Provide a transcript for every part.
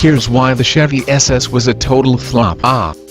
Here's why the Chevy SS was a total flop.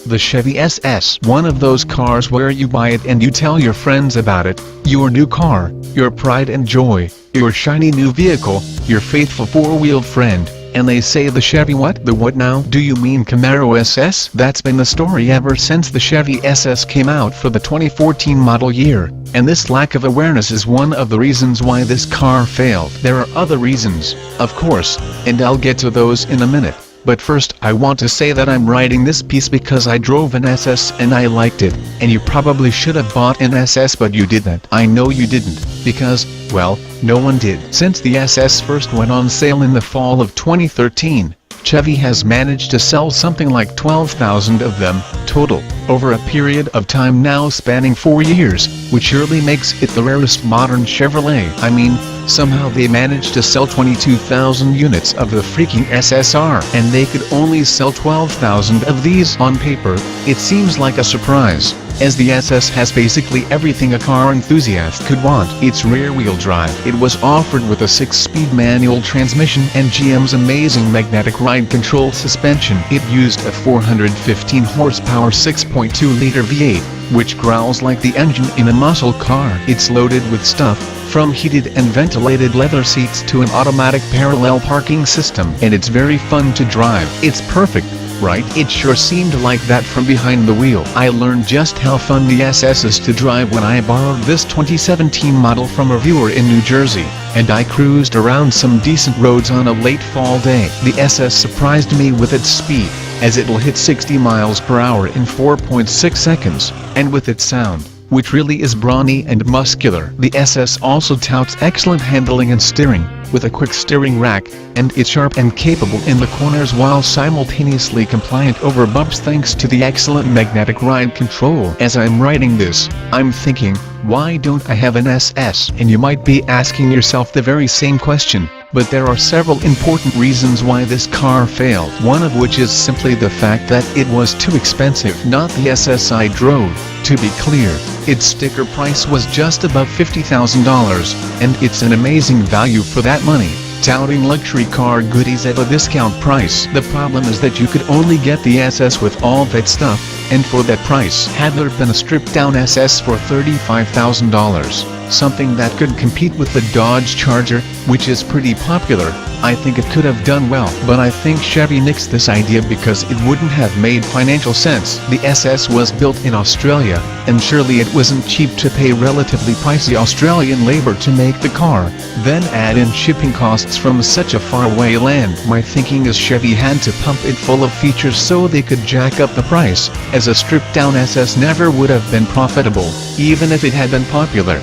The Chevy SS. One of those cars where you buy it and you tell your friends about it, your new car, your pride and joy, your shiny new vehicle, your faithful four-wheeled friend, and they say the Chevy what? The what now? Do you mean Camaro SS? That's been the story ever since the Chevy SS came out for the 2014 model year, and this lack of awareness is one of the reasons why this car failed. There are other reasons, of course, and I'll get to those in a minute. But first I want to say that I'm writing this piece because I drove an SS and I liked it, and you probably should have bought an SS but you didn't. I know you didn't, because, well, no one did. Since the SS first went on sale in the fall of 2013, Chevy has managed to sell something like 12,000 of them, total, over a period of time now spanning 4 years, which surely makes it the rarest modern Chevrolet. I mean, somehow they managed to sell 22,000 units of the freaking SSR, and they could only sell 12,000 of these on paper. It seems like a surprise, as the SS has basically everything a car enthusiast could want. Its rear-wheel drive. It was offered with a 6-speed manual transmission and GM's amazing magnetic ride control suspension. It used a 415 horsepower 6.2-liter V8, which growls like the engine in a muscle car. It's loaded with stuff, from heated and ventilated leather seats to an automatic parallel parking system, and it's very fun to drive. It's perfect, right? It sure seemed like that from behind the wheel. I learned just how fun the SS is to drive when I borrowed this 2017 model from a viewer in New Jersey, and I cruised around some decent roads on a late fall day. The SS surprised me with its speed, as it'll hit 60 miles per hour in 4.6 seconds, and with its sound, which really is brawny and muscular. The SS also touts excellent handling and steering, with a quick steering rack, and it's sharp and capable in the corners while simultaneously compliant over bumps thanks to the excellent magnetic ride control. As I'm writing this, I'm thinking, why don't I have an SS? And you might be asking yourself the very same question. But there are several important reasons why this car failed. One of which is simply the fact that it was too expensive. Not the SS I drove, to be clear. Its sticker price was just above $50,000, and it's an amazing value for that money, touting luxury car goodies at a discount price. The problem is that you could only get the SS with all that stuff, and for that price. Had there been a stripped-down SS for $35,000, something that could compete with the Dodge Charger, which is pretty popular, I think it could have done well. But I think Chevy nixed this idea because it wouldn't have made financial sense. The SS was built in Australia, and surely it wasn't cheap to pay relatively pricey Australian labor to make the car, then add in shipping costs from such a faraway land. My thinking is Chevy had to pump it full of features so they could jack up the price, as a stripped-down SS never would have been profitable, even if it had been popular.